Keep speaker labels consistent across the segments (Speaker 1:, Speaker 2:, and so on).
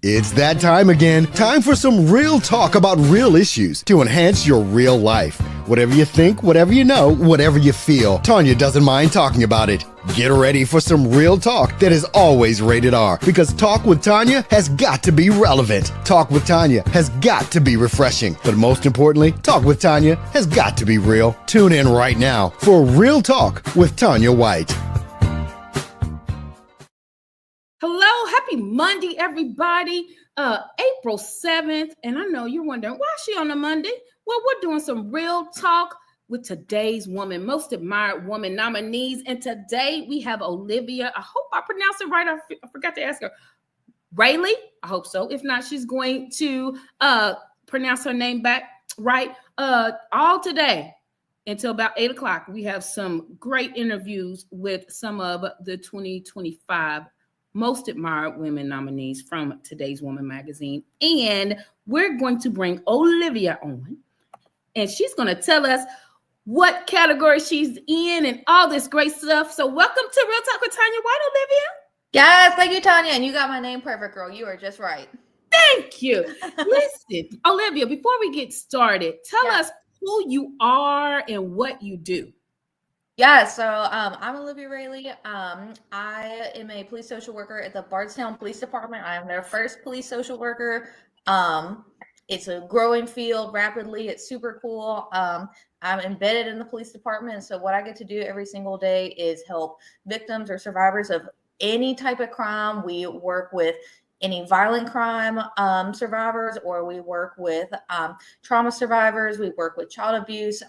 Speaker 1: It's that time again. Time for some real talk about real issues to enhance your real life. Whatever you think, whatever you know, whatever you feel, Tanya doesn't mind talking about it. Get ready for some real talk that is always rated R, because Talk with Tanya has got to be relevant. Talk with Tanya has got to be refreshing. But most importantly, Talk with Tanya has got to be real. Tune in right now for Real Talk with Tanya White.
Speaker 2: Hello, happy Monday, everybody. April 7th, and I know you're wondering, why is she on a Monday? Well, we're doing some real talk with today's woman, most admired woman nominees. And today we have Olivia. I hope I pronounced it right. I forgot to ask her. Raley? I hope so. If not, she's going to pronounce her name back right. All today until about 8 o'clock, we have some great interviews with some of the 2025 most admired women nominees from Today's Woman magazine. And we're going to bring Olivia on, and she's going to tell us what category she's in and all this great stuff. So welcome to Real Talk with Tanya White, Olivia.
Speaker 3: Yes, thank you, Tanya. And you got my name perfect, girl. You are just right.
Speaker 2: Thank you. Listen, Olivia, before we get started, tell us who you are and what you do.
Speaker 3: Yeah, so I'm Olivia Raley. I am a police social worker at the Bardstown Police Department. I am their first police social worker. It's a growing field rapidly. It's super cool. I'm embedded in the police department. So what I get to do every single day is help victims or survivors of any type of crime. We work with any violent crime survivors, or we work with trauma survivors. We work with child abuse.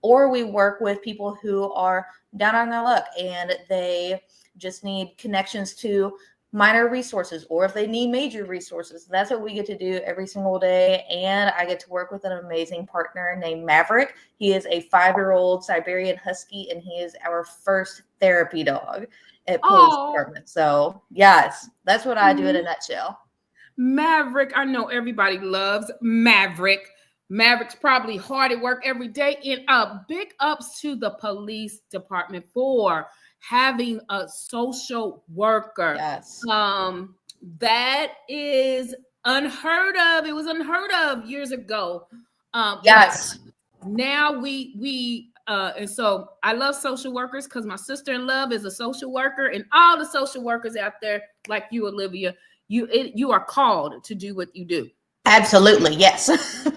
Speaker 3: Or we work with people who are down on their luck and they just need connections to minor resources, or if they need major resources. That's what we get to do every single day. And I get to work with an amazing partner named Maverick. He is a 5-year-old Siberian Husky, and he is our first therapy dog at police department. So yes, that's what I do in a nutshell.
Speaker 2: Maverick, I know everybody loves Maverick. Maverick's probably hard at work every day. And big ups to the police department for having a social worker.
Speaker 3: Yes.
Speaker 2: That is unheard of. It was unheard of years ago.
Speaker 3: Yes.
Speaker 2: Now we and so I love social workers because my sister-in-law is a social worker, and all the social workers out there like you, Olivia, you are called to do what you do.
Speaker 3: Absolutely, yes.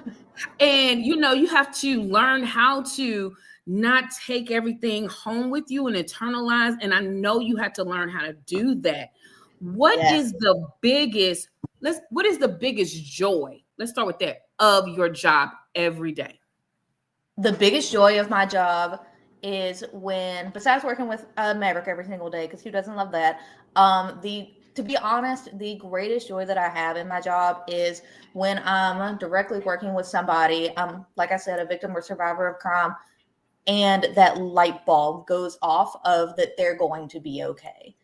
Speaker 2: And, you have to learn how to not take everything home with you and internalize. And I know you have to learn how to do that. What is the biggest joy? Let's start with that, of your job every day.
Speaker 3: The biggest joy of my job is when, besides working with Maverick every single day, because who doesn't love that? To be honest, the greatest joy that I have in my job is when I'm directly working with somebody, like I said, a victim or survivor of crime, and that light bulb goes off of that they're going to be okay.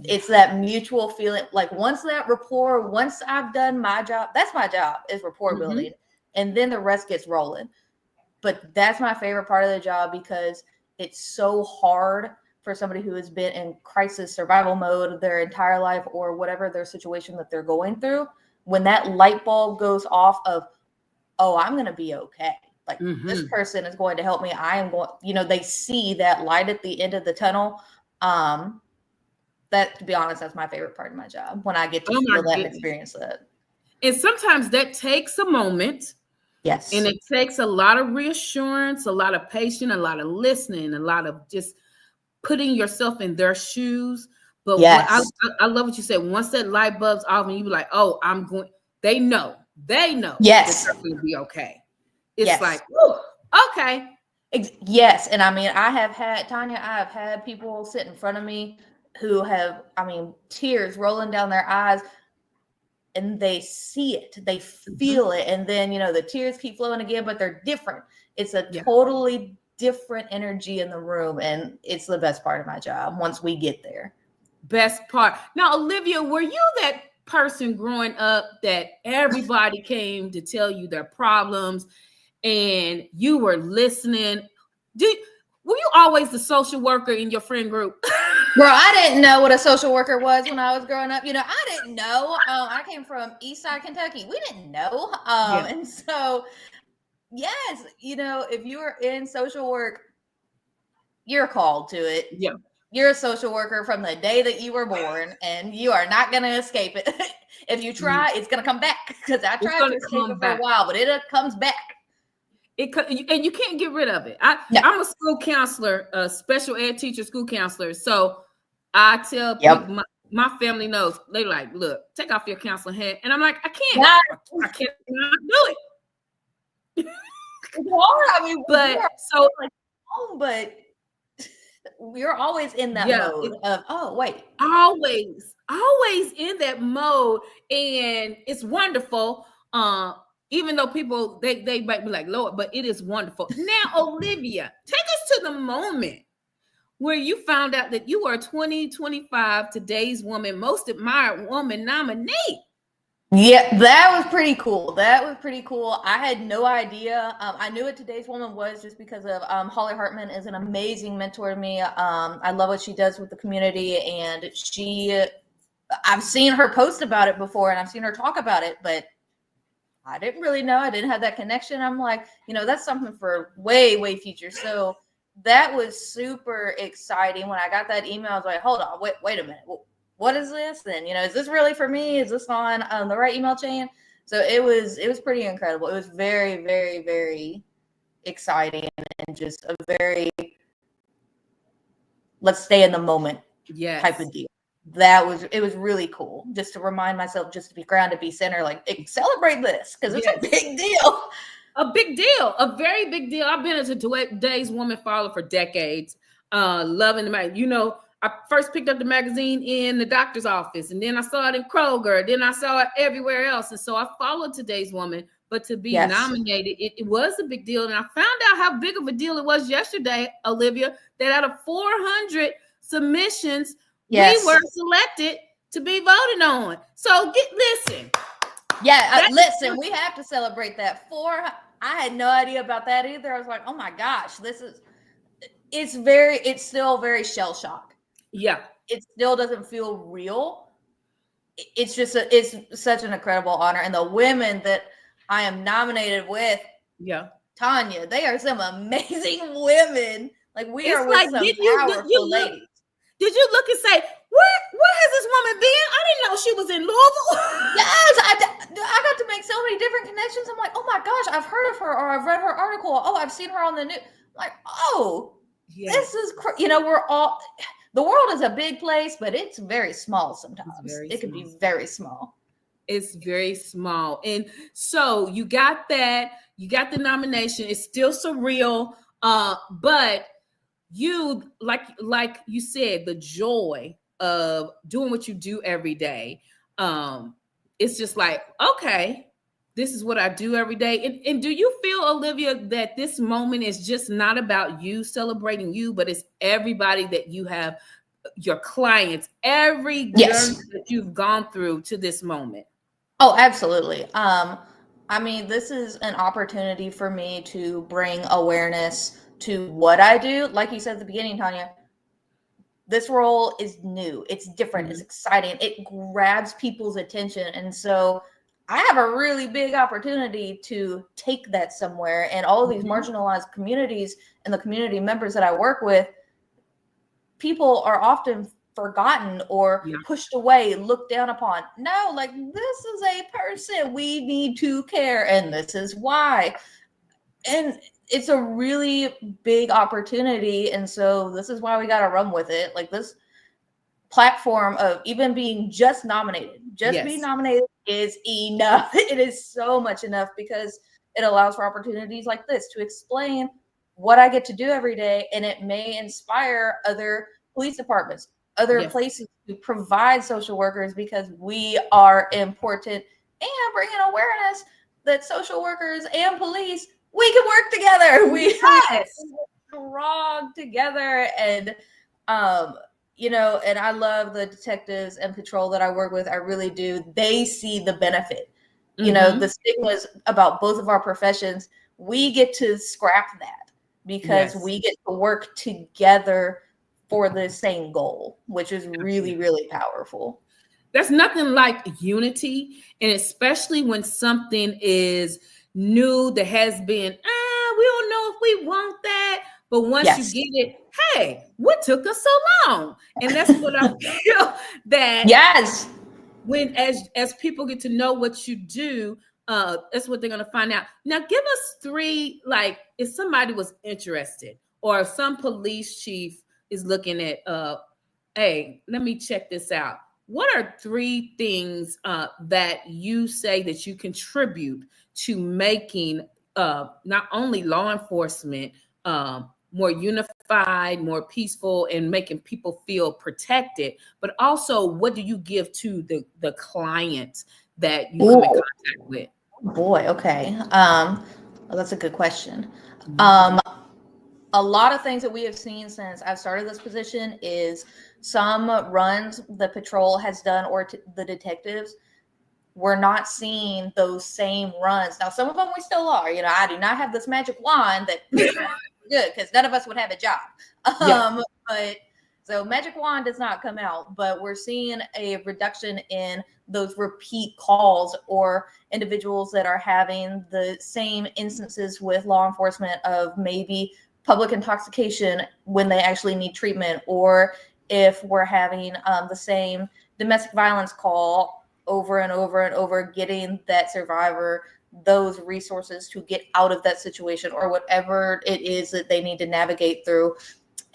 Speaker 3: It's that mutual feeling. Like once I've done my job, that's my job, is rapport building. And then the rest gets rolling. But that's my favorite part of the job, because it's so hard for somebody who has been in crisis survival mode their entire life, or whatever their situation that they're going through. When that light bulb goes off of, oh, I'm going to be okay. Like this person is going to help me. I am going, they see that light at the end of the tunnel. That, to be honest, that's my favorite part of my job, when I get to feel that and experience that.
Speaker 2: And sometimes that takes a moment.
Speaker 3: Yes.
Speaker 2: And it takes a lot of reassurance, a lot of patience, a lot of listening, a lot of just putting yourself in their shoes. But I love what you said. Once that light bulb's off and you be like, oh, I'm going, they know
Speaker 3: yes,
Speaker 2: that they're going to be okay. It's like, whew, okay.
Speaker 3: Yes. And I mean, I have had people sit in front of me who have, tears rolling down their eyes, and they see it, they feel it. And then, the tears keep flowing again, but they're different. It's a totally different energy in the room, and it's the best part of my job once we get there.
Speaker 2: Best part. Now, Olivia, were you that person growing up that everybody came to tell you their problems and you were listening? Were you always the social worker in your friend group?
Speaker 3: Girl, I didn't know what a social worker was when I was growing up. I didn't know. I came from Eastside Kentucky. We didn't know. And so, yes, if you are in social work, you're called to it.
Speaker 2: Yeah.
Speaker 3: You're a social worker from the day that you were born, and you are not going to escape it. If you try, it's going to come back, because I tried to escape it for a while, but it comes back.
Speaker 2: And you can't get rid of it.
Speaker 3: No.
Speaker 2: I'm a school counselor, a special ed teacher, school counselor. So I tell people, my family knows. They like, look, take off your counseling hat, and I'm like, I can't. I can't do it.
Speaker 3: It's hard. I mean,
Speaker 2: but so
Speaker 3: like, but you're always in that mode of,
Speaker 2: always in that mode, and it's wonderful. Even though people they might be like, Lord, but it is wonderful. Now, Olivia, take us to the moment where you found out that you were 2025 Today's Woman Most Admired Woman nominee.
Speaker 3: Yeah, that was pretty cool. I had no idea. I knew what Today's Woman was just because of Holly Hartman is an amazing mentor to me. I love what she does with the community, and I've seen her post about it before, and I've seen her talk about it, but I didn't really know. I didn't have that connection. I'm like, that's something for way, way future. So that was super exciting. When I got that email, I was like, hold on, wait a minute. What is this? And is this really for me? Is this on the right email chain? So it was pretty incredible. It was very, very, very exciting, and just a very let's stay in the moment type of deal. It was really cool, just to remind myself, just to be grounded, be centered, like celebrate this, because it's a big deal.
Speaker 2: A big deal, a very big deal. I've been as a Today's Woman follower for decades, loving the magazine. I first picked up the magazine in the doctor's office, and then I saw it in Kroger, then I saw it everywhere else. And so I followed Today's Woman, but to be nominated, it was a big deal. And I found out how big of a deal it was yesterday, Olivia, that out of 400 submissions, we were selected to be voted on. So listen.
Speaker 3: Yeah, listen, we have to celebrate that. I had no idea about that either. I was like, oh my gosh, it's still very shell shock.
Speaker 2: Yeah.
Speaker 3: It still doesn't feel real. It's such an incredible honor. And the women that I am nominated with, Tanya, they are some amazing women. Like, we are with some powerful ladies.
Speaker 2: Did you look and say, where has this woman been? I didn't know she was in Louisville.
Speaker 3: Yes, I got to make so many different connections. I'm like, oh my gosh, I've heard of her, or I've read her article. Oh, I've seen her on the news. I'm like, this is we're all. The world is a big place, but it's very small sometimes. It can be very small.
Speaker 2: It's very small. And so you got that. You got the nomination. It's still surreal. But you, like you said, the joy of doing what you do every day. It's just like, okay, this is what I do every day. And do you feel, Olivia, that this moment is just not about you celebrating you, but it's everybody that you have, your clients, every journey that you've gone through to this moment?
Speaker 3: Oh, absolutely. I mean, this is an opportunity for me to bring awareness to what I do. Like you said at the beginning, Tanya, this role is new. It's different. It's exciting. It grabs people's attention. And so I have a really big opportunity to take that somewhere. And all of these marginalized communities and the community members that I work with, people are often forgotten or pushed away, looked down upon. No, like, this is a person. We need to care, and this is why. And it's a really big opportunity, and so this is why we got to run with it. Like, this platform of even being just nominated, being nominated is enough. It is so much enough, because it allows for opportunities like this to explain what I get to do every day, and it may inspire other police departments, other places to provide social workers, because we are important, and bringing awareness that social workers and police, we can work together. We are strong together. And, and I love the detectives and patrol that I work with. I really do. They see the benefit. The stigmas about both of our professions, we get to scrap that, because we get to work together for the same goal, which is really, really powerful.
Speaker 2: There's nothing like unity, and especially when something is new that has been, we don't know if we want that, but once you get it, hey, what took us so long? And that's what I feel that when as people get to know what you do, that's what they're gonna find out. Now, give us 3, like if somebody was interested, or if some police chief is looking at, hey, let me check this out. What are 3 things that you say that you contribute to making not only law enforcement more unified, more peaceful, and making people feel protected, but also what do you give to the clients that you come in contact with?
Speaker 3: Boy, okay. That's a good question. A lot of things that we have seen since I've started this position is some runs the patrol has done, or the detectives, we're not seeing those same runs. Now, some of them we still are. You know, I do not have this magic wand that good, because none of us would have a job. But so magic wand does not come out, but we're seeing a reduction in those repeat calls, or individuals that are having the same instances with law enforcement of maybe public intoxication when they actually need treatment, or if we're having the same domestic violence call over and over and over, getting that survivor those resources to get out of that situation, or whatever it is that they need to navigate through.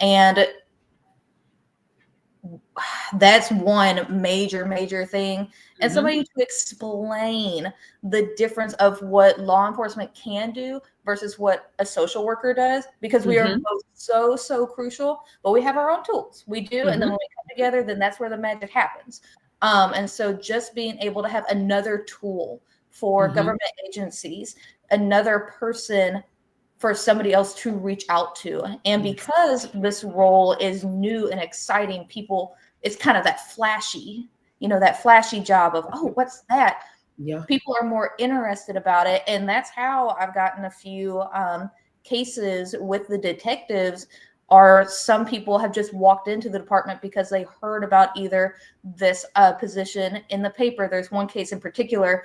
Speaker 3: And that's one major thing. And somebody to explain the difference of what law enforcement can do versus what a social worker does, because we are both so crucial, but we have our own tools. We do. And then when we come together, then that's where the magic happens. And so just being able to have another tool for government agencies, another person for somebody else to reach out to. And because this role is new and exciting, people, it's kind of that flashy, that flashy job of, oh, what's that? Yeah. People are more interested about it. And that's how I've gotten a few cases with the detectives. Or some people have just walked into the department because they heard about either this position in the paper. There's one case in particular.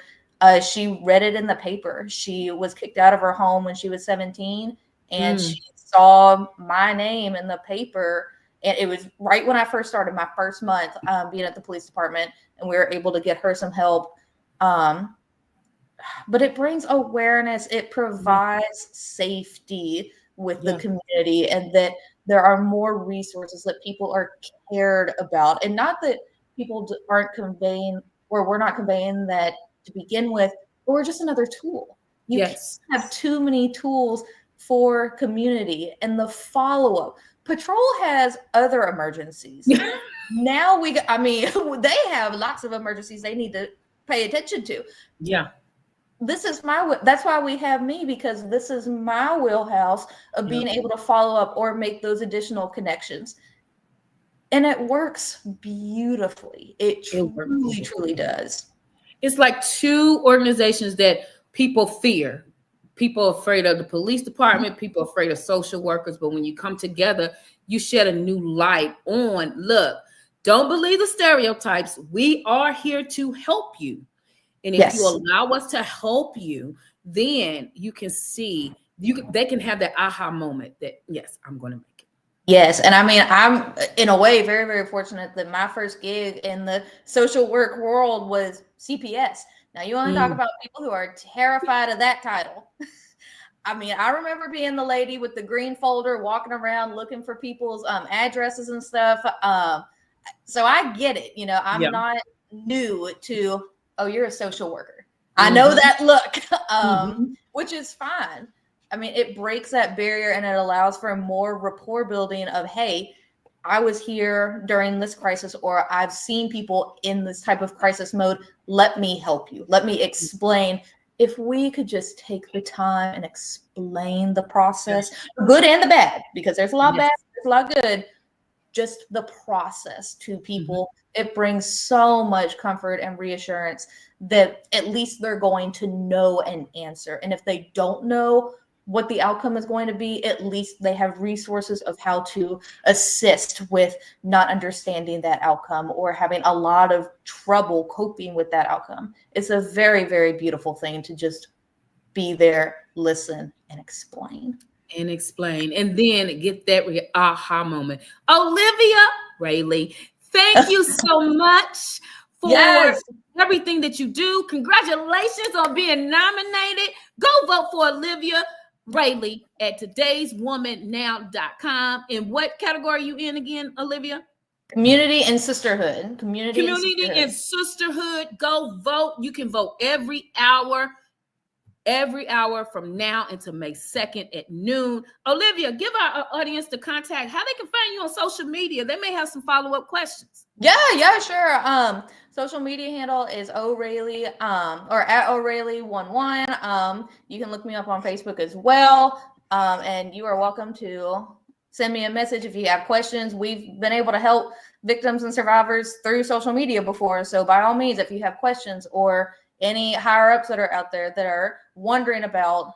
Speaker 3: She read it in the paper. She was kicked out of her home when she was 17, and she saw my name in the paper. And it was right when I first started my first month being at the police department, and we were able to get her some help. But it brings awareness. It provides safety with the community, and that there are more resources that people are cared about. And not that people aren't conveying, or we're not conveying that to begin with, but we're just another tool. You can't have too many tools for community. And the follow-up, patrol has other emergencies. Now they have lots of emergencies they need to pay attention to. Yeah. That's why we have me, because this is my wheelhouse of being able to follow up or make those additional connections. And it works beautifully. It truly does.
Speaker 2: It's like 2 organizations that people fear. People are afraid of the police department, people are afraid of social workers, but when you come together, you shed a new light on, look, don't believe the stereotypes. We are here to help you. And if you allow us to help you, then you can see, they can have that aha moment that, yes, I'm going to make it.
Speaker 3: Yes. And I mean, I'm in a way very, very fortunate that my first gig in the social work world was CPS. Now, you only talk about people who are terrified of that title. I mean, I remember being the lady with the green folder, walking around looking for people's addresses and stuff. So I get it. I'm not new to, oh, you're a social worker. I know that look, which is fine. I mean, it breaks that barrier, and it allows for more rapport building of, hey, I was here during this crisis, or I've seen people in this type of crisis mode. Let me help you. Let me explain. If we could just take the time and explain the process, the good and the bad, because there's a lot bad, there's a lot good, just the process to people, it brings so much comfort and reassurance that at least they're going to know an answer. And if they don't know, what the outcome is going to be, at least they have resources of how to assist with not understanding that outcome or having a lot of trouble coping with that outcome. It's a very, very beautiful thing to just be there, listen, and explain.
Speaker 2: And then get that aha moment. Olivia Raley, thank you so much for everything that you do. Congratulations on being nominated. Go vote for Olivia Raley at todayswomannow.com. And what category are you in again, Olivia?
Speaker 3: Community and sisterhood. Community
Speaker 2: and sisterhood. Go vote. You can vote every hour from now until May 2nd at noon. Olivia, give our audience the contact, how they can find you on social media. They may have some follow-up questions.
Speaker 3: Yeah, sure. Social media handle is O'Raley, or at O'Raley11. You can look me up on Facebook as well. And you are welcome to send me a message if you have questions. We've been able to help victims and survivors through social media before. So by all means, if you have questions or any higher ups that are out there that are wondering about,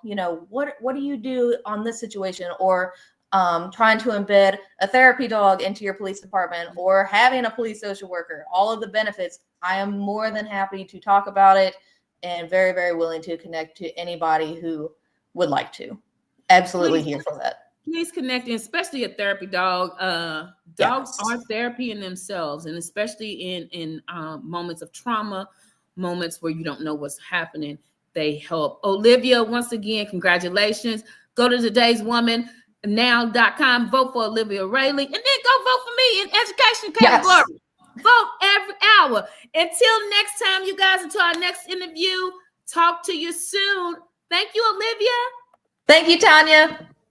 Speaker 3: what do you do on this situation, or trying to embed a therapy dog into your police department, or having a police social worker, all of the benefits, I am more than happy to talk about it and very, very willing to connect to anybody who would like to. Absolutely here for that.
Speaker 2: Please connect, and especially a therapy dog. Dogs are therapy in themselves, and especially in moments of trauma, moments where you don't know what's happening, they help. Olivia, once again, congratulations. Go to todayswomannow.com, vote for Olivia Raley, and then go vote for me in education category. Yes. Vote every hour. Until next time, you guys, until our next interview, talk to you soon. Thank you, Olivia.
Speaker 3: Thank you, Tanya.